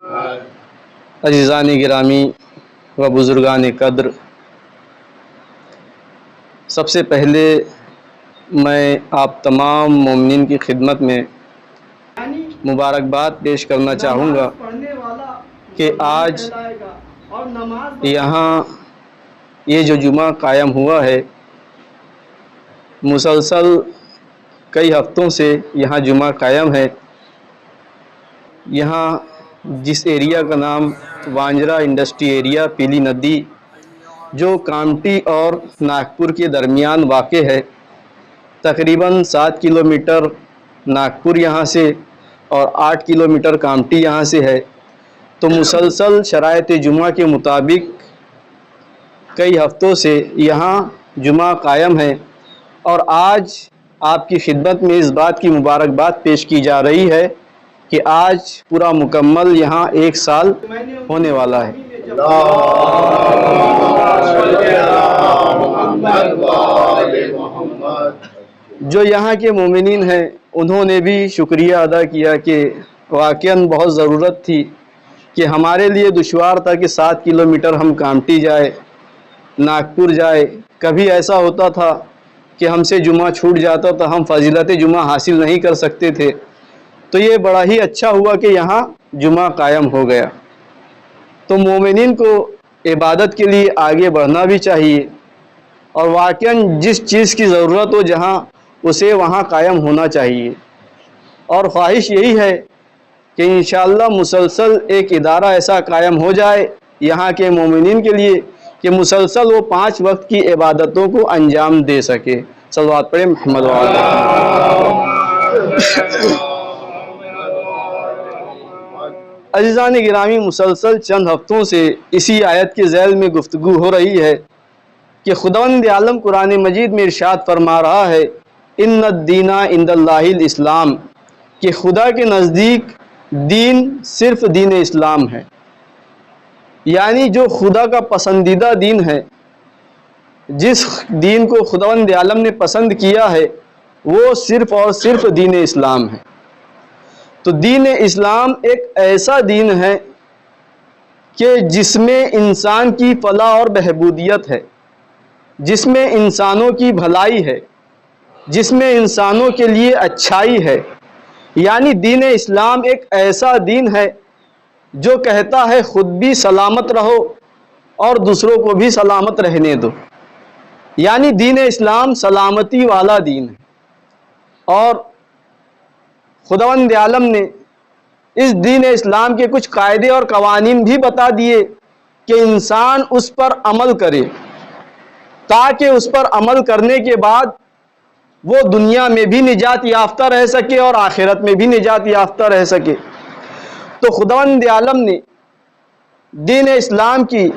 عزیزان گرامی و بزرگان قدر، سب سے پہلے میں آپ تمام مومنین کی خدمت میں مبارکباد پیش کرنا چاہوں گا کہ آج یہاں یہ جو جمعہ قائم ہوا ہے، مسلسل کئی ہفتوں سے یہاں جمعہ قائم ہے۔ یہاں جس ایریا کا نام وانجرا انڈسٹری ایریا، پیلی ندی، جو کامٹی اور ناگپور کے درمیان واقع ہے، تقریباً 7 کلومیٹر ناگپور یہاں سے اور 8 کلومیٹر کامٹی یہاں سے ہے۔ تو مسلسل شرائط جمعہ کے مطابق کئی ہفتوں سے یہاں جمعہ قائم ہے، اور آج آپ کی خدمت میں اس بات کی مبارکباد پیش کی جا رہی ہے کہ آج پورا مکمل یہاں 1 سال ہونے والا ہے۔ جو یہاں کے مومنین ہیں انہوں نے بھی شکریہ ادا کیا کہ واقعاً بہت ضرورت تھی کہ ہمارے لیے دشوار تھا کہ 7 کلومیٹر ہم کامٹی جائے، ناگپور جائے۔ کبھی ایسا ہوتا تھا کہ ہم سے جمعہ چھوٹ جاتا تو ہم فضیلت جمعہ حاصل نہیں کر سکتے تھے۔ تو یہ بڑا ہی اچھا ہوا کہ یہاں جمعہ قائم ہو گیا۔ تو مومنین کو عبادت کے لیے آگے بڑھنا بھی چاہیے، اور واقعاً جس چیز کی ضرورت ہو جہاں اسے وہاں قائم ہونا چاہیے۔ اور خواہش یہی ہے کہ انشاءاللہ مسلسل ایک ادارہ ایسا قائم ہو جائے یہاں کے مومنین کے لیے کہ مسلسل وہ 5 وقت کی عبادتوں کو انجام دے سکے۔ صلوات پڑھیں محمد وعلیہ۔ عزیزان گرامی، مسلسل چند ہفتوں سے اسی آیت کے ذیل میں گفتگو ہو رہی ہے کہ خداوند عالم قرآن مجید میں ارشاد فرما رہا ہے، ان الدین عند اللہ الاسلام، کہ خدا کے نزدیک دین صرف دین اسلام ہے۔ یعنی جو خدا کا پسندیدہ دین ہے، جس دین کو خداوند عالم نے پسند کیا ہے، وہ صرف اور صرف دین اسلام ہے۔ تو دین اسلام ایک ایسا دین ہے کہ جس میں انسان کی فلاح اور بہبودیت ہے، جس میں انسانوں کی بھلائی ہے، جس میں انسانوں کے لیے اچھائی ہے۔ یعنی دین اسلام ایک ایسا دین ہے جو کہتا ہے خود بھی سلامت رہو اور دوسروں کو بھی سلامت رہنے دو۔ یعنی دین اسلام سلامتی والا دین ہے، اور خداوند عالم نے اس دین اسلام کے کچھ قاعدے اور قوانین بھی بتا دیے کہ انسان اس پر عمل کرے، تاکہ اس پر عمل کرنے کے بعد وہ دنیا میں بھی نجات یافتہ رہ سکے اور آخرت میں بھی نجات یافتہ رہ سکے۔ تو خداوند عالم نے دین اسلام کی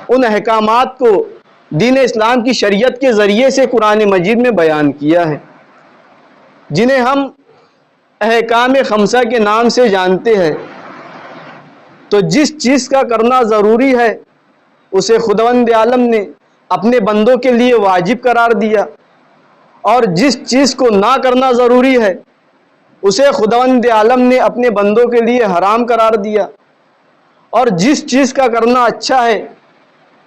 ان احکامات کو دین اسلام کی شریعت کے ذریعے سے قرآن مجید میں بیان کیا ہے، جنہیں ہم احکام خمسہ کے نام سے جانتے ہیں۔ تو جس چیز کا کرنا ضروری ہے اسے خداوند عالم نے اپنے بندوں کے لیے واجب قرار دیا، اور جس چیز کو نہ کرنا ضروری ہے اسے خداوند عالم نے اپنے بندوں کے لیے حرام قرار دیا، اور جس چیز کا کرنا اچھا ہے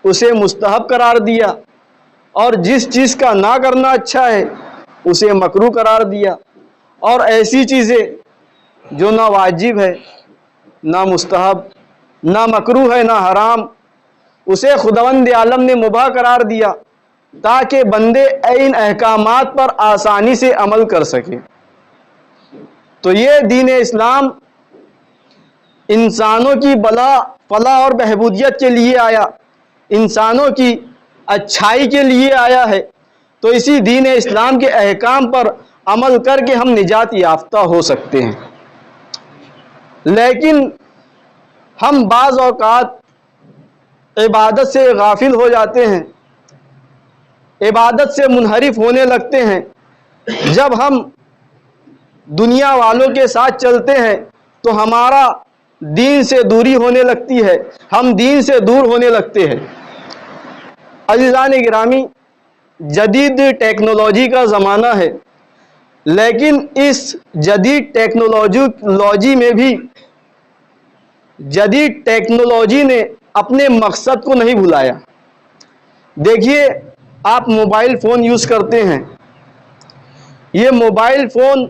اسے مستحب قرار دیا، اور جس چیز کا نہ کرنا اچھا ہے اسے مکروہ قرار دیا۔ اور ایسی چیزیں جو نہ واجب ہے، نہ مستحب، نہ مکروہ ہے، نہ حرام، اسے خداوند عالم نے مباح قرار دیا تاکہ بندے ان احکامات پر آسانی سے عمل کر سکیں۔ تو یہ دین اسلام انسانوں کی فلاح اور بہبودیت کے لیے آیا، انسانوں کی اچھائی کے لیے آیا ہے۔ تو اسی دین اسلام کے احکام پر عمل کر کے ہم نجات یافتہ ہو سکتے ہیں۔ لیکن ہم بعض اوقات عبادت سے غافل ہو جاتے ہیں، عبادت سے منحرف ہونے لگتے ہیں۔ جب ہم دنیا والوں کے ساتھ چلتے ہیں تو ہمارا دین سے دوری ہونے لگتی ہے، ہم دین سے دور ہونے لگتے ہیں۔ عزیزان گرامی، جدید ٹیکنالوجی کا زمانہ ہے، لیکن اس جدید ٹیکنالوجی میں بھی جدید ٹیکنالوجی نے اپنے مقصد کو نہیں بھلایا۔ دیکھیے، آپ موبائل فون یوز کرتے ہیں، یہ موبائل فون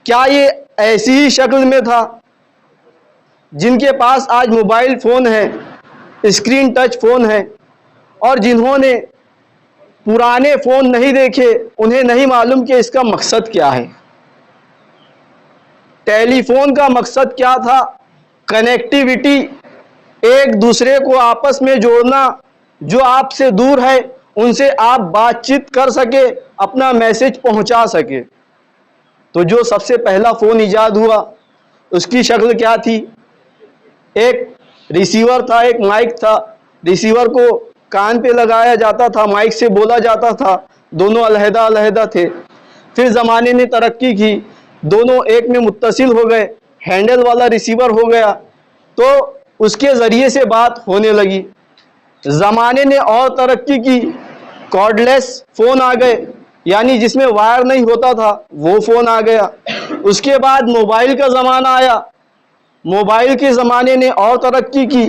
کیا یہ ایسی ہی شکل میں تھا؟ جن کے پاس آج موبائل فون ہے، اسکرین ٹچ فون ہے، اور جنہوں نے پرانے فون نہیں دیکھے، انہیں نہیں معلوم کہ اس کا مقصد کیا ہے۔ ٹیلی فون کا مقصد کیا تھا؟ کنیکٹیویٹی، ایک دوسرے کو آپس میں جوڑنا، جو آپ سے دور ہے ان سے آپ بات چیت کر سکے، اپنا میسج پہنچا سکے۔ تو جو سب سے پہلا فون ایجاد ہوا اس کی شکل کیا تھی؟ ایک ریسیور تھا، ایک مائک تھا، ریسیور کو کان پہ لگایا جاتا تھا، مائک سے بولا جاتا تھا، دونوں علیحدہ علیحدہ تھے۔ پھر زمانے نے ترقی کی، دونوں ایک میں متصل ہو گئے، ہینڈل والا ریسیور ہو گیا، تو اس کے ذریعے سے بات ہونے لگی۔ زمانے نے اور ترقی کی، کارڈ لیس فون آ گئے، یعنی جس میں وائر نہیں ہوتا تھا، وہ فون آ گیا۔ اس کے بعد موبائل کا زمانہ آیا، موبائل کے زمانے نے اور ترقی کی،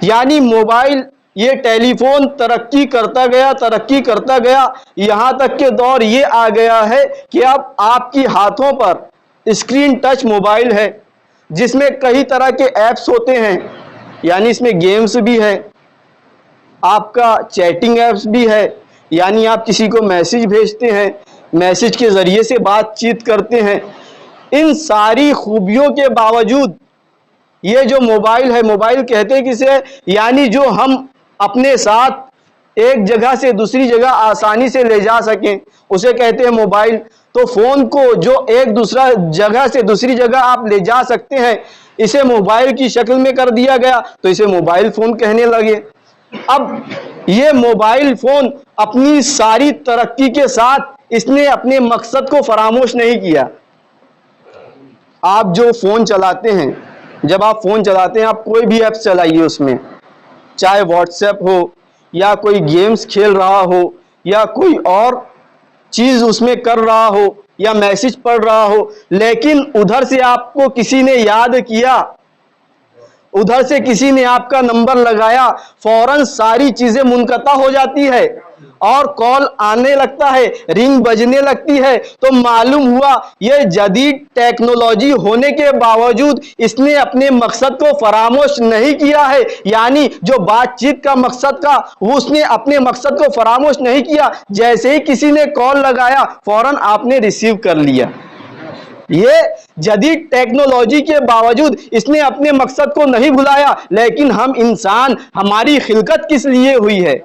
یعنی موبائل، یہ ٹیلی فون ترقی کرتا گیا، ترقی کرتا گیا، یہاں تک کہ دور یہ آ گیا ہے کہ اب آپ کی ہاتھوں پر اسکرین ٹچ موبائل ہے، جس میں کئی طرح کے ایپس ہوتے ہیں، یعنی اس میں گیمز بھی ہے، آپ کا چیٹنگ ایپس بھی ہے، یعنی آپ کسی کو میسج بھیجتے ہیں، میسج کے ذریعے سے بات چیت کرتے ہیں۔ ان ساری خوبیوں کے باوجود یہ جو موبائل ہے، موبائل کہتے کسے ہے؟ یعنی جو ہم اپنے ساتھ ایک جگہ سے دوسری جگہ آسانی سے لے جا سکیں، اسے کہتے ہیں موبائل۔ تو فون کو جو ایک دوسرا جگہ سے دوسری جگہ آپ لے جا سکتے ہیں، اسے موبائل کی شکل میں کر دیا گیا، تو اسے موبائل فون کہنے لگے۔ اب یہ موبائل فون اپنی ساری ترقی کے ساتھ اس نے اپنے مقصد کو فراموش نہیں کیا۔ آپ جو فون چلاتے ہیں، جب آپ فون چلاتے ہیں، آپ کوئی بھی ایپس چلائیے، اس میں چاہے واٹس ایپ ہو، یا کوئی گیمز کھیل رہا ہو، یا کوئی اور چیز اس میں کر رہا ہو، یا میسج پڑھ رہا ہو، لیکن ادھر سے آپ کو کسی نے یاد کیا، ادھر سے کسی نے آپ کا نمبر لگایا، فوراً ساری چیزیں منقطع ہو جاتی ہے اور کال آنے لگتا ہے، رنگ بجنے لگتی ہے۔ تو معلوم ہوا یہ جدید ٹیکنالوجی ہونے کے باوجود اس نے اپنے مقصد کو فراموش نہیں کیا ہے، یعنی جو بات چیت کا مقصد تھا وہ اس نے اپنے مقصد کو فراموش نہیں کیا۔ جیسے ہی کسی نے کال لگایا، فوراً آپ نے ریسیو کر لیا۔ یہ جدید ٹیکنالوجی کے باوجود اس نے اپنے مقصد کو نہیں بھلایا۔ لیکن ہم انسان، ہماری خلقت کس لیے ہوئی ہے؟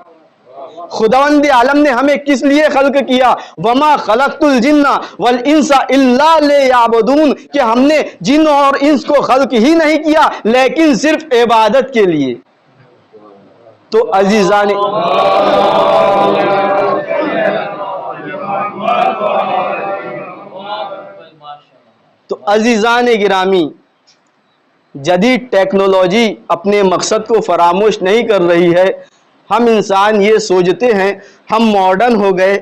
خداوند عالم نے ہمیں کس لیے خلق کیا؟ وما خلقت الجن والانس الا لیعبدون، کہ ہم نے جن اور انس کو خلق ہی نہیں کیا لیکن صرف عبادت کے لیے۔ تو عزیزان عزیزان گرامی، جدید ٹیکنالوجی اپنے مقصد کو فراموش نہیں کر رہی ہے۔ ہم انسان یہ سوچتے ہیں ہم ماڈرن ہو گئے،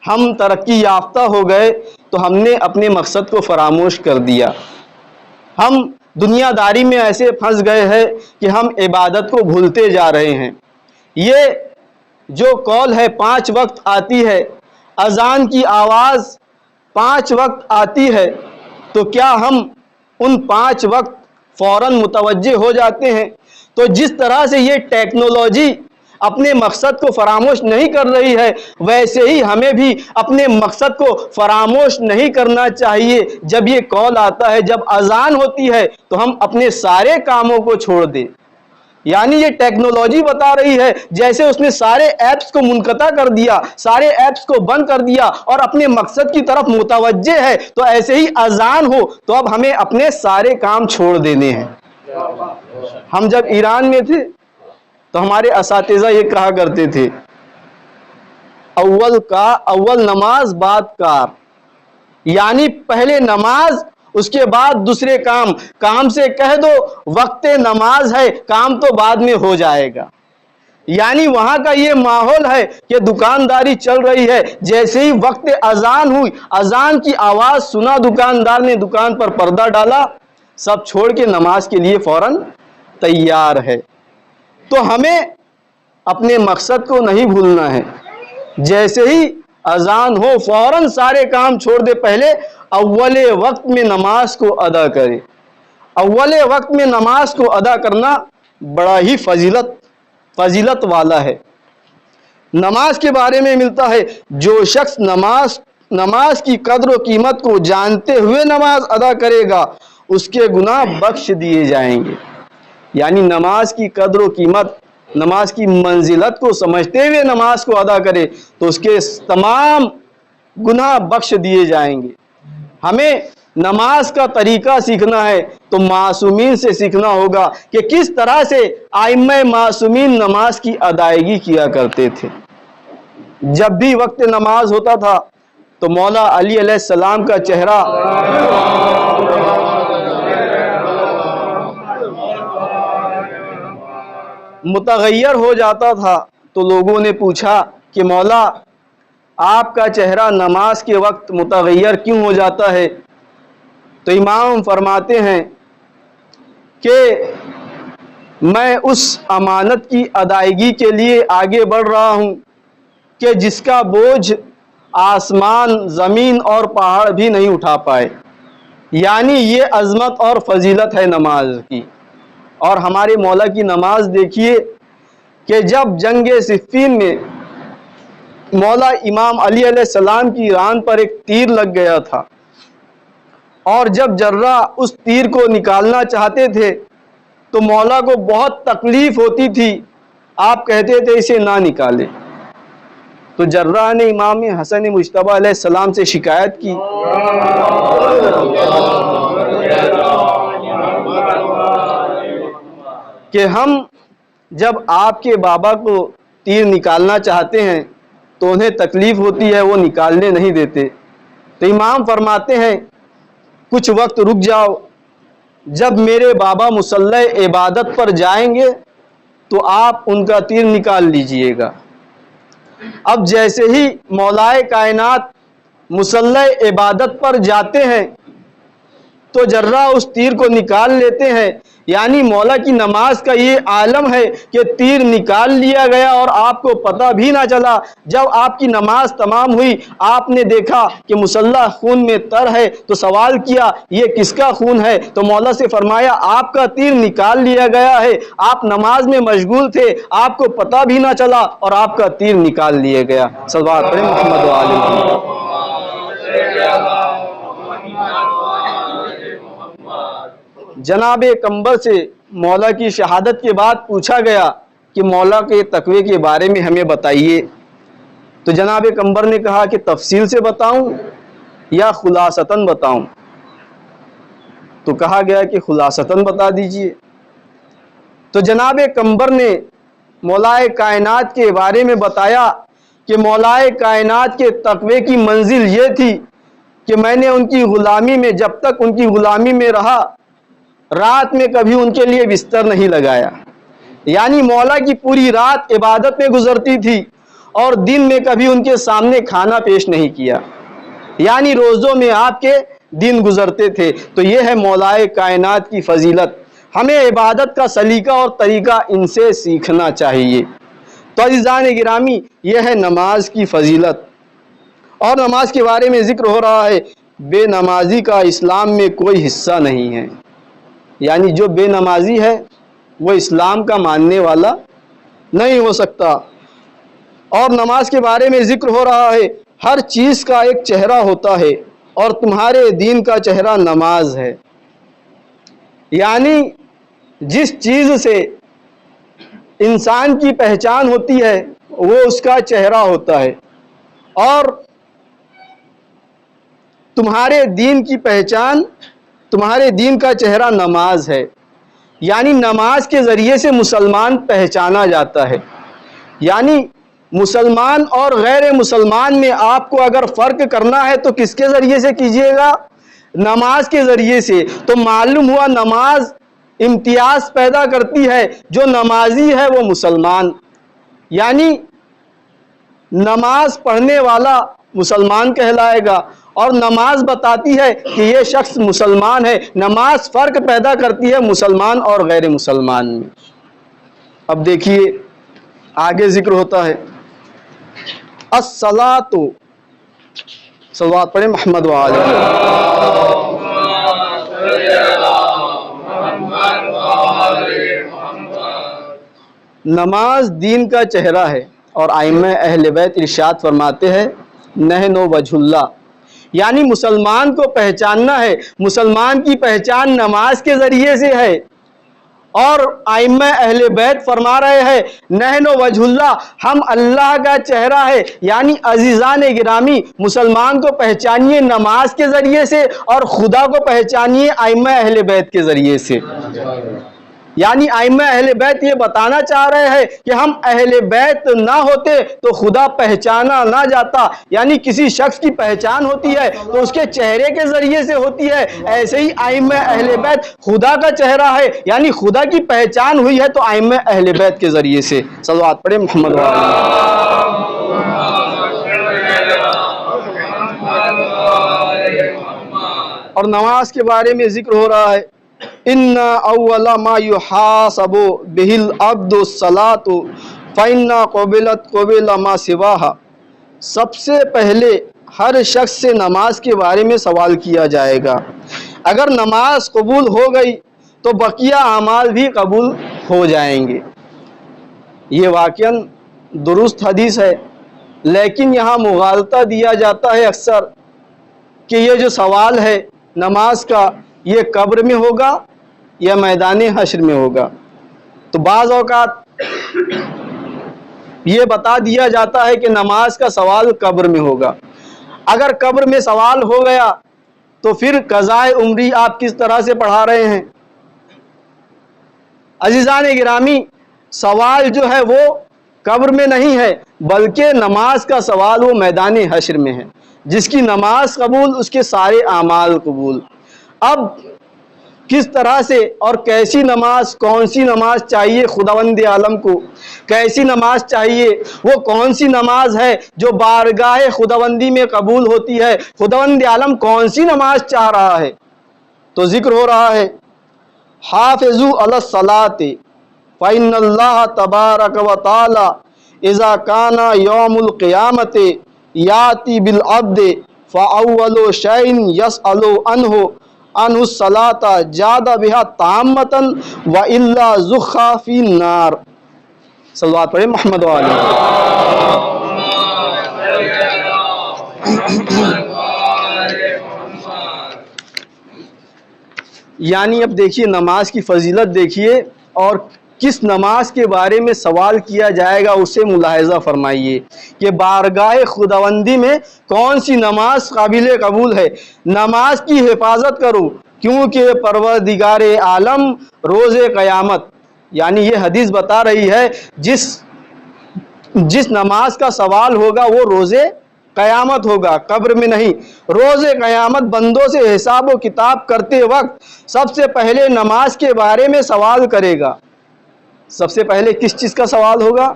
ہم ترقی یافتہ ہو گئے، تو ہم نے اپنے مقصد کو فراموش کر دیا۔ ہم دنیا داری میں ایسے پھنس گئے ہیں کہ ہم عبادت کو بھولتے جا رہے ہیں۔ یہ جو کال ہے 5 وقت آتی ہے، اذان کی آواز 5 وقت آتی ہے، تو کیا ہم ان 5 وقت فوراً متوجہ ہو جاتے ہیں؟ تو جس طرح سے یہ ٹیکنالوجی اپنے مقصد کو فراموش نہیں کر رہی ہے، ویسے ہی ہمیں بھی اپنے مقصد کو فراموش نہیں کرنا چاہیے۔ جب یہ کال آتا ہے، جب اذان ہوتی ہے، تو ہم اپنے سارے کاموں کو چھوڑ دیں۔ یعنی یہ ٹیکنالوجی بتا رہی ہے جیسے اس نے سارے ایپس کو منقطع کر دیا، سارے ایپس کو بند کر دیا اور اپنے مقصد کی طرف متوجہ ہے، تو ایسے ہی اذان ہو تو اب ہمیں اپنے سارے کام چھوڑ دینے ہیں۔ ہم جب ایران میں تھے تو ہمارے اساتذہ یہ کہا کرتے تھے، اول نماز بعد کار، یعنی پہلے نماز، اس کے بعد دوسرے کام۔ کام سے کہہ دو وقت نماز ہے، کام تو بعد میں ہو جائے گا۔ یعنی وہاں کا یہ ماحول ہے کہ دکانداری چل رہی ہے، جیسے ہی وقت اذان ہوئی، اذان کی آواز سنا، دکاندار نے دکان پر پردہ ڈالا، سب چھوڑ کے نماز کے لیے فوراً تیار ہے۔ تو ہمیں اپنے مقصد کو نہیں بھولنا ہے۔ جیسے ہی اذان ہو فوراً سارے کام چھوڑ دے، پہلے اول وقت میں نماز کو ادا کرے۔ اول وقت میں نماز کو ادا کرنا بڑا ہی فضیلت والا ہے۔ نماز کے بارے میں ملتا ہے، جو شخص نماز کی قدر و قیمت کو جانتے ہوئے نماز ادا کرے گا اس کے گناہ بخش دیے جائیں گے۔ یعنی نماز کی قدر و قیمت، نماز کی منزلت کو سمجھتے ہوئے نماز کو ادا کرے تو اس کے تمام گناہ بخش دیے جائیں گے۔ ہمیں نماز کا طریقہ سیکھنا ہے تو معصومین سے سیکھنا ہوگا کہ کس طرح سے ائمہ معصومین نماز کی ادائیگی کیا کرتے تھے۔ جب بھی وقت نماز ہوتا تھا تو مولا علی علیہ السلام کا چہرہ متغیر ہو جاتا تھا، تو لوگوں نے پوچھا کہ مولا آپ کا چہرہ نماز کے وقت متغیر کیوں ہو جاتا ہے؟ تو امام فرماتے ہیں کہ میں اس امانت کی ادائیگی کے لیے آگے بڑھ رہا ہوں کہ جس کا بوجھ آسمان، زمین اور پہاڑ بھی نہیں اٹھا پائے۔ یعنی یہ عظمت اور فضیلت ہے نماز کی۔ اور ہمارے مولا کی نماز دیکھیے کہ جب جنگ صفین میں مولا امام علی علیہ السلام کی ران پر ایک تیر لگ گیا تھا، اور جب جرہ اس تیر کو نکالنا چاہتے تھے تو مولا کو بہت تکلیف ہوتی تھی، آپ کہتے تھے اسے نہ نکالے۔ تو جرہ نے امام حسن مجتبی علیہ السلام سے شکایت کی کہ ہم جب آپ کے بابا کو تیر نکالنا چاہتے ہیں تو انہیں تکلیف ہوتی ہے، وہ نکالنے نہیں دیتے۔ تو امام فرماتے ہیں کچھ وقت رک جاؤ، جب میرے بابا مصلی عبادت پر جائیں گے تو آپ ان کا تیر نکال لیجئے گا۔ اب جیسے ہی مولائے کائنات مصلی عبادت پر جاتے ہیں تو جرہ اس تیر کو نکال لیتے ہیں۔ یعنی مولا کی نماز کا یہ عالم ہے کہ تیر نکال لیا گیا اور آپ کو پتہ بھی نہ چلا۔ جب آپ کی نماز تمام ہوئی، آپ نے دیکھا کہ مصلی خون میں تر ہے تو سوال کیا یہ کس کا خون ہے؟ تو مولا سے فرمایا آپ کا تیر نکال لیا گیا ہے، آپ نماز میں مشغول تھے، آپ کو پتہ بھی نہ چلا اور آپ کا تیر نکال لیا گیا۔ صلوات پڑھیں محمد و آل محمد۔ جناب قمبر سے مولا کی شہادت کے بعد پوچھا گیا کہ مولا کے تقوی کے بارے میں ہمیں بتائیے۔ تو جناب قمبر نے کہا کہ تفصیل سے بتاؤں یا خلاصتاً بتاؤں؟ تو کہا گیا کہ خلاصتاً بتا دیجئے۔ تو جناب قمبر نے مولائے کائنات کے بارے میں بتایا کہ مولائے کائنات کے تقوی کی منزل یہ تھی کہ میں نے ان کی غلامی میں، جب تک ان کی غلامی میں رہا، رات میں کبھی ان کے لیے بستر نہیں لگایا۔ یعنی مولا کی پوری رات عبادت میں گزرتی تھی اور دن میں کبھی ان کے سامنے کھانا پیش نہیں کیا۔ یعنی روزوں میں آپ کے دن گزرتے تھے۔ تو یہ ہے مولائے کائنات کی فضیلت۔ ہمیں عبادت کا سلیقہ اور طریقہ ان سے سیکھنا چاہیے۔ تو عزیزان گرامی، یہ ہے نماز کی فضیلت۔ اور نماز کے بارے میں ذکر ہو رہا ہے، بے نمازی کا اسلام میں کوئی حصہ نہیں ہے۔ یعنی جو بے نمازی ہے وہ اسلام کا ماننے والا نہیں ہو سکتا۔ اور نماز کے بارے میں ذکر ہو رہا ہے، ہر چیز کا ایک چہرہ ہوتا ہے اور تمہارے دین کا چہرہ نماز ہے۔ یعنی جس چیز سے انسان کی پہچان ہوتی ہے وہ اس کا چہرہ ہوتا ہے، اور تمہارے دین کی پہچان، تمہارے دین کا چہرہ نماز ہے۔ یعنی نماز کے ذریعے سے مسلمان پہچانا جاتا ہے۔ یعنی مسلمان اور غیر مسلمان میں آپ کو اگر فرق کرنا ہے تو کس کے ذریعے سے کیجئے گا؟ نماز کے ذریعے سے۔ تو معلوم ہوا نماز امتیاز پیدا کرتی ہے، جو نمازی ہے وہ مسلمان۔ یعنی نماز پڑھنے والا مسلمان کہلائے گا، اور نماز بتاتی ہے کہ یہ شخص مسلمان ہے۔ نماز فرق پیدا کرتی ہے مسلمان اور غیر مسلمان میں۔ اب دیکھیے آگے ذکر ہوتا ہے الصلاۃ، صلوات پڑھیں محمد وآلہ۔ نماز دین کا چہرہ ہے، اور ائمہ اہل بیت ارشاد فرماتے ہیں نحن وجہ اللہ، یعنی مسلمان کو پہچاننا ہے، مسلمان کی پہچان نماز کے ذریعے سے ہے۔ اور ائمہ اہل بیت فرما رہے ہیں نحن وجہ اللہ، ہم اللہ کا چہرہ ہے، یعنی عزیزان گرامی مسلمان کو پہچانیے نماز کے ذریعے سے، اور خدا کو پہچانیے ائمہ اہل بیت کے ذریعے سے۔ یعنی ائمہ اہل بیت یہ بتانا چاہ رہے ہیں کہ ہم اہل بیت نہ ہوتے تو خدا پہچانا نہ جاتا، یعنی کسی شخص کی پہچان ہوتی ہے تو اس کے چہرے کے ذریعے سے ہوتی ہے، ایسے ہی ائمہ اہل بیت خدا کا چہرہ ہے، یعنی خدا کی پہچان ہوئی ہے تو ائمہ اہل بیت کے ذریعے سے۔ صلوات پڑھیں محمد اور نماز کے بارے میں ذکر ہو رہا ہے ان اول ما یحاسب به العبد الصلاۃ فإن قبلت قبل ما سواها، سب سے پہلے ہر شخص سے نماز کے بارے میں سوال کیا جائے گا، اگر نماز قبول ہو گئی تو بقیہ اعمال بھی قبول ہو جائیں گے۔ یہ واقعاً درست حدیث ہے، لیکن یہاں مغالطہ دیا جاتا ہے اکثر کہ یہ جو سوال ہے نماز کا یہ قبر میں ہوگا یا میدان حشر میں ہوگا۔ تو بعض اوقات یہ بتا دیا جاتا ہے کہ نماز کا سوال قبر میں ہوگا۔ اگر قبر میں سوال ہو گیا تو پھر قضاء عمری آپ کس طرح سے پڑھا رہے ہیں؟ عزیزان گرامی سوال جو ہے وہ قبر میں نہیں ہے، بلکہ نماز کا سوال وہ میدان حشر میں ہے۔ جس کی نماز قبول اس کے سارے اعمال قبول۔ اب کس طرح سے اور کیسی نماز، کون سی نماز چاہیے خداوند عالم کو، کیسی نماز چاہیے، وہ کون سی نماز ہے جو بارگاہ خداوندی میں قبول ہوتی ہے، خداوند عالم کون سی نماز چاہ رہا ہے؟ تو ذکر ہو رہا ہے حافظوا علی الصلاۃ فإن اللہ تبارک و تعالی اذا کان یوم القیامۃ یاتی بالعبد فاول شیء یسأل عنہ الصلاۃ جاد بها تامۃ والا زخ فی النار۔ صلوات پڑھیں محمد وآلہ۔ یعنی اب دیکھیے نماز کی فضیلت دیکھیے، اور کس نماز کے بارے میں سوال کیا جائے گا اسے ملاحظہ فرمائیے کہ بارگاہ خداوندی میں کون سی نماز قابل قبول ہے۔ نماز کی حفاظت کرو کیونکہ پروردگار عالم روز قیامت، یعنی یہ حدیث بتا رہی ہے جس نماز کا سوال ہوگا وہ روز قیامت ہوگا، قبر میں نہیں۔ روز قیامت بندوں سے حساب و کتاب کرتے وقت سب سے پہلے نماز کے بارے میں سوال کرے گا۔ سب سے پہلے کس چیز کا سوال ہوگا؟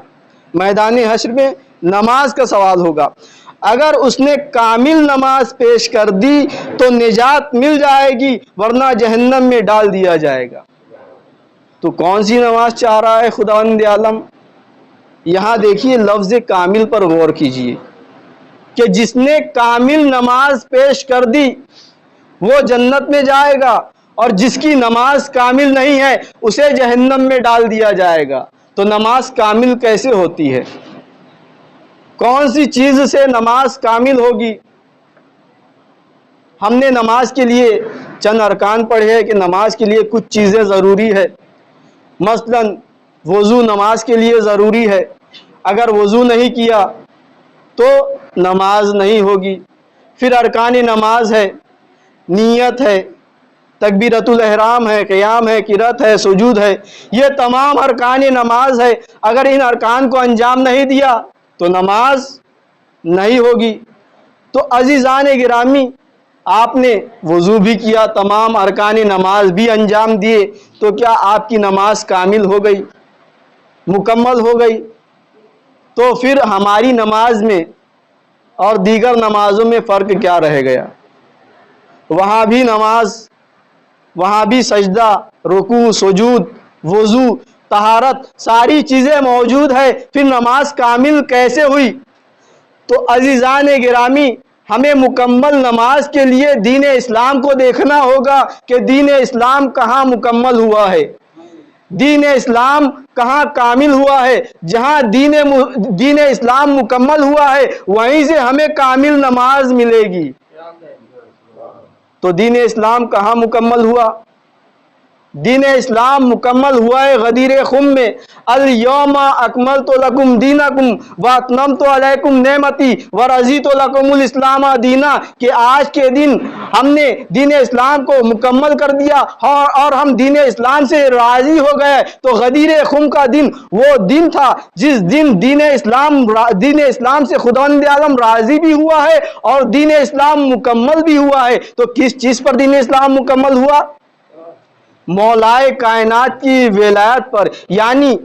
میدان حشر میں نماز کا سوال ہوگا۔ اگر اس نے کامل نماز پیش کر دی تو نجات مل جائے گی، ورنہ جہنم میں ڈال دیا جائے گا۔ تو کون سی نماز چاہ رہا ہے خداوند عالم؟ یہاں دیکھیے لفظ کامل پر غور کیجیے کہ جس نے کامل نماز پیش کر دی وہ جنت میں جائے گا، اور جس کی نماز کامل نہیں ہے اسے جہنم میں ڈال دیا جائے گا۔ تو نماز کامل کیسے ہوتی ہے؟ کون سی چیز سے نماز کامل ہوگی؟ ہم نے نماز کے لیے چند ارکان پڑھے ہیں کہ نماز کے لیے کچھ چیزیں ضروری ہے۔ مثلا وضو نماز کے لیے ضروری ہے، اگر وضو نہیں کیا تو نماز نہیں ہوگی۔ پھر ارکان نماز ہے، نیت ہے، تکبیرۃ الاحرام ہے، قیام ہے، قرات ہے، سجود ہے، یہ تمام ارکان نماز ہے۔ اگر ان ارکان کو انجام نہیں دیا تو نماز نہیں ہوگی۔ تو عزیزان گرامی آپ نے وضو بھی کیا، تمام ارکان نماز بھی انجام دیے، تو کیا آپ کی نماز کامل ہو گئی، مکمل ہو گئی؟ تو پھر ہماری نماز میں اور دیگر نمازوں میں فرق کیا رہ گیا؟ وہاں بھی نماز، وہاں بھی سجدہ، رکوع، سجود، وضو، طہارت، ساری چیزیں موجود ہے، پھر نماز کامل کیسے ہوئی؟ تو عزیزان گرامی، ہمیں مکمل نماز کے لیے دین اسلام کو دیکھنا ہوگا کہ دین اسلام کہاں مکمل ہوا ہے، دین اسلام کہاں کامل ہوا ہے۔ جہاں دین اسلام مکمل ہوا ہے وہیں سے ہمیں کامل نماز ملے گی۔ تو دین اسلام کہاں مکمل ہوا؟ دین اسلام مکمل ہوا ہے غدیر خم میں، الیوم اکملت لکم دینکم واتممت علیکم نعمتی ورضیت لکم الاسلام دینا، کہ آج کے دن ہم نے دین اسلام کو مکمل کر دیا اور ہم دین اسلام سے راضی ہو گئے۔ تو غدیر خم کا دن وہ دن تھا جس دن دین اسلام سے خداوند عالم راضی بھی ہوا ہے اور دین اسلام مکمل بھی ہوا ہے۔ تو کس چیز پر دین اسلام مکمل ہوا؟ مولائے کائنات کی ولایت پر، یعنی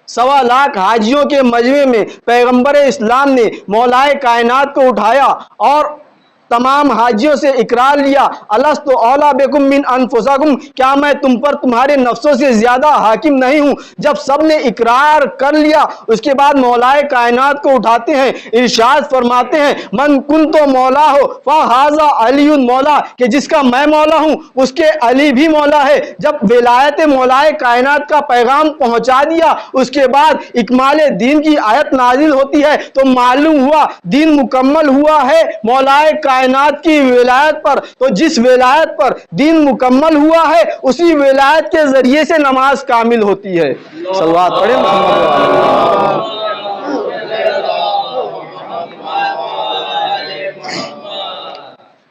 1.25 لاکھ حاجیوں کے مجمع میں پیغمبر اسلام نے مولائے کائنات کو اٹھایا اور تمام حاجیوں سے اقرار لیا، الست اولیٰ بکم من انفسکم، کیا میں تم پر تمہارے نفسوں سے زیادہ حاکم نہیں ہوں؟ جب سب نے اقرار کر لیا اس کے بعد مولائے کائنات کو اٹھاتے ہیں، ارشاد فرماتے ہیں من کنت مولا ہو فہذا علی مولا، کہ جس کا میں مولا ہوں اس کے علی بھی مولا ہے۔ جب ولایت مولائے کائنات کا پیغام پہنچا دیا اس کے بعد اکمال دین کی آیت نازل ہوتی ہے تو معلوم ہوا دین مکمل ہوا ہے مولائے کائنات کی ولایت پر۔ تو جس ولایت پر دین مکمل ہوا ہے اسی ولایت کے ذریعے سے نماز کامل ہوتی ہے۔ صلوات پڑھیں محمد وعلی۔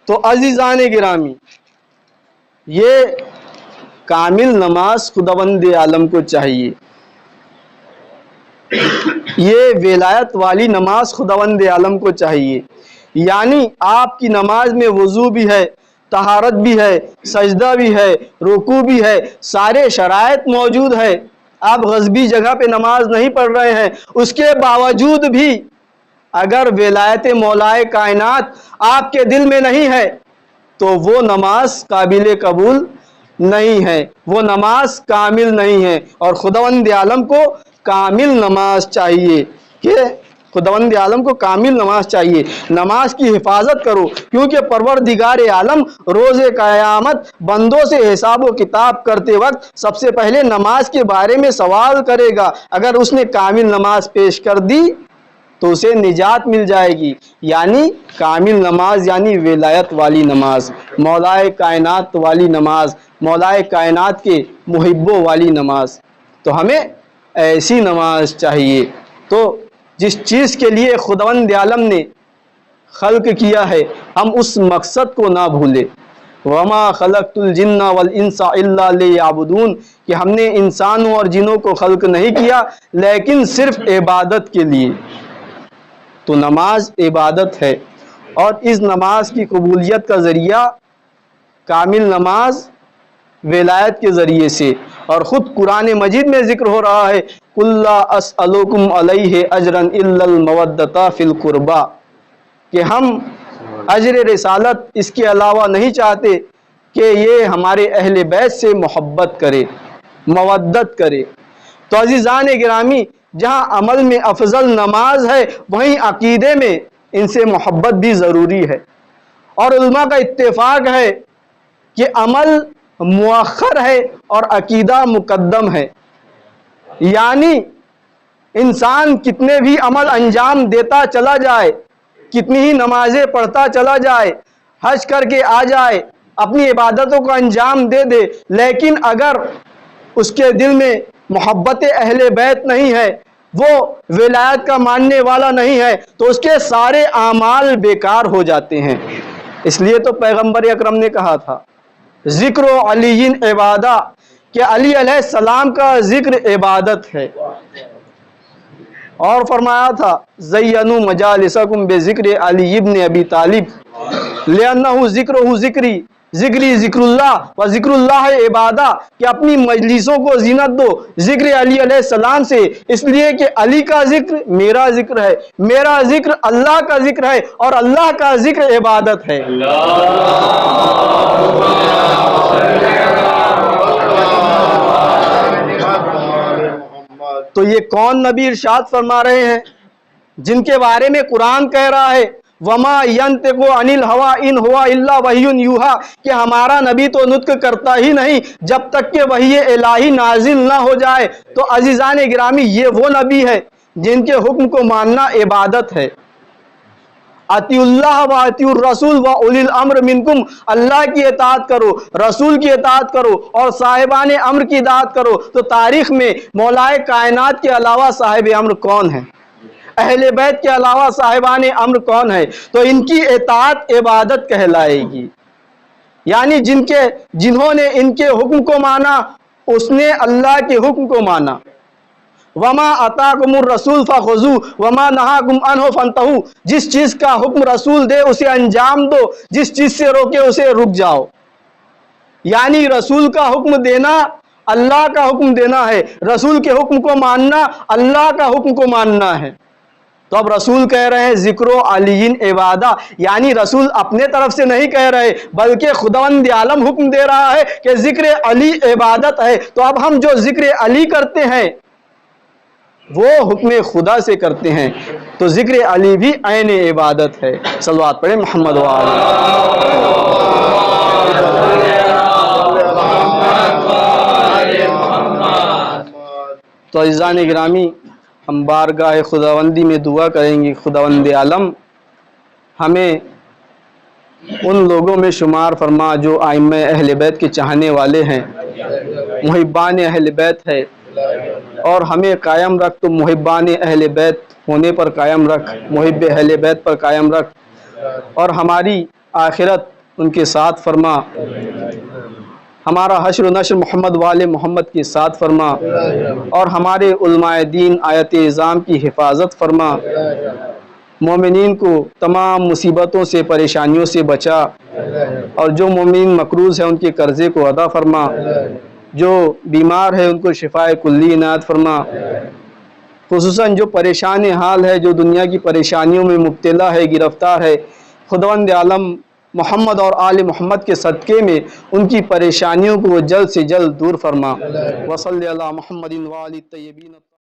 تو عزیزان گرامی، یہ کامل نماز خداوند عالم کو چاہیے، یہ ولایت والی نماز خداوند عالم کو چاہیے، یعنی آپ کی نماز میں وضو بھی ہے، طہارت بھی ہے، سجدہ بھی ہے، رکوع بھی ہے، سارے شرائط موجود ہے، آپ غصبی جگہ پہ نماز نہیں پڑھ رہے ہیں، اس کے باوجود بھی اگر ولایت مولائے کائنات آپ کے دل میں نہیں ہے تو وہ نماز قابل قبول نہیں ہے، وہ نماز کامل نہیں ہے۔ اور خداوند عالم کو کامل نماز چاہیے، کہ خداوند عالم کو کامل نماز چاہیے۔ نماز کی حفاظت کرو، کیونکہ پروردگار عالم روز قیامت بندوں سے حساب و کتاب کرتے وقت سب سے پہلے نماز کے بارے میں سوال کرے گا۔ اگر اس نے کامل نماز پیش کر دی تو اسے نجات مل جائے گی، یعنی کامل نماز یعنی ولایت والی نماز، مولائے کائنات والی نماز، مولائے کائنات کے محبوں والی نماز۔ تو ہمیں ایسی نماز چاہیے۔ تو جس چیز کے لیے خداوند عالم نے خلق کیا ہے ہم اس مقصد کو نہ بھولیں۔ وما خلقت الجن والانس الا لیعبدون، کہ ہم نے انسانوں اور جنوں کو خلق نہیں کیا لیکن صرف عبادت کے لیے۔ تو نماز عبادت ہے اور اس نماز کی قبولیت کا ذریعہ کامل نماز ولایت کے ذریعے سے، اور خود قرآن مجید میں ذکر ہو رہا ہے قُل لا اسألکم علیہ اجرا الا المودۃ فی القربى، کہ ہم اجر رسالت اس کے علاوہ نہیں چاہتے کہ یہ ہمارے اہل بیت سے محبت کرے، مودت کرے۔ تو عزیزان گرامی، جہاں عمل میں افضل نماز ہے وہیں عقیدے میں ان سے محبت بھی ضروری ہے، اور علماء کا اتفاق ہے کہ عمل مؤخر ہے اور عقیدہ مقدم ہے، یعنی انسان کتنے بھی عمل انجام دیتا چلا جائے، کتنی ہی نمازیں پڑھتا چلا جائے، حج کر کے آ جائے، اپنی عبادتوں کو انجام دے دے، لیکن اگر اس کے دل میں محبت اہل بیت نہیں ہے، وہ ولایت کا ماننے والا نہیں ہے، تو اس کے سارے اعمال بیکار ہو جاتے ہیں۔ اس لیے تو پیغمبر اکرم نے کہا تھا ذکر علی عبادہ، کہ علی علیہ السلام کا ذکر عبادت ہے، اور فرمایا تھا زینوا مجالسکم بذکر علی ابن ابی طالب لأنہ ذکرہ ذکری، ذکری ذکر اللہ و ذکر اللہ عبادہ کہ اپنی مجلسوں کو زینت دو ذکر علی علیہ السلام سے، اس لیے کہ علی کا ذکر میرا ذکر ہے، میرا ذکر اللہ کا ذکر ہے، اور اللہ کا ذکر عبادت ہے۔ تو یہ کون نبی ارشاد فرما رہے ہیں جن کے بارے میں قرآن کہہ رہا ہے وَمَا يَنْطِقُ عَنِ الْهَوَىٰ إِنْ هُوَ إِلَّا وَحْيٌ يُوحَىٰ کہ ہمارا نبی تو نطق کرتا ہی نہیں جب تک کہ وحی الہی نازل نہ ہو جائے۔ تو عزیزان گرامی، یہ وہ نبی ہے جن کے حکم کو ماننا عبادت ہے۔ اطیعوا اللہ و اطیعوا الرسول و اولی الامر منکم، اللہ کی اطاعت کرو، رسول کی اطاعت کرو، اور صاحبان امر کی اطاعت کرو۔ تو تاریخ میں مولائے کائنات کے علاوہ صاحب امر کون ہیں؟ اہل بیت کے علاوہ صاحبان امر کون ہے؟ تو ان کی اطاعت عبادت کہلائے گی، یعنی جنہوں نے ان کے حکم کو مانا اس نے اللہ کے حکم کو مانا۔ وما آتاکم الرسول فخذوہ وما نہاکم عنہ فانتہوا، جس چیز کا حکم رسول دے اسے انجام دو، جس چیز سے روکے اسے رک جاؤ۔ یعنی رسول کا حکم دینا اللہ کا حکم دینا ہے، رسول کے حکم کو ماننا اللہ کا حکم کو ماننا ہے۔ تو اب رسول کہہ رہے ہیں ذکر علی عبادہ، یعنی رسول اپنے طرف سے نہیں کہہ رہے بلکہ خداوند عالم حکم دے رہا ہے کہ ذکر علی عبادت ہے۔ تو اب ہم جو ذکر علی کرتے ہیں وہ حکم خدا سے کرتے ہیں، تو ذکر علی بھی عین عبادت ہے۔ صلوات پڑھیں محمد وآلہ۔ تو عزیزان گرامی، ہم بارگاہ خداوندی میں دعا کریں گے خداوند عالم ہمیں ان لوگوں میں شمار فرما جو ائمہ اہل بیت کے چاہنے والے ہیں، محبان اہل بیت ہے، اور ہمیں قائم رکھ، تو محبان اہل بیت ہونے پر قائم رکھ، محب اہل بیت پر قائم رکھ، اور ہماری آخرت ان کے ساتھ فرما، ہمارا حشر و نشر محمد والے محمد کے ساتھ فرما، اور ہمارے علماء دین آیت اعظام کی حفاظت فرما، مومنین کو تمام مصیبتوں سے پریشانیوں سے بچا، اور جو مومنین مقروض ہیں ان کے قرضے کو ادا فرما، جو بیمار ہے ان کو شفاء کلی عنایت فرما، خصوصاً جو پریشان حال ہے، جو دنیا کی پریشانیوں میں مبتلا ہے، گرفتار ہے، خداوند عالم محمد اور آل محمد کے صدقے میں ان کی پریشانیوں کو وہ جلد سے جلد دور فرما۔ وصلی علی محمد وآلہ الطیبین۔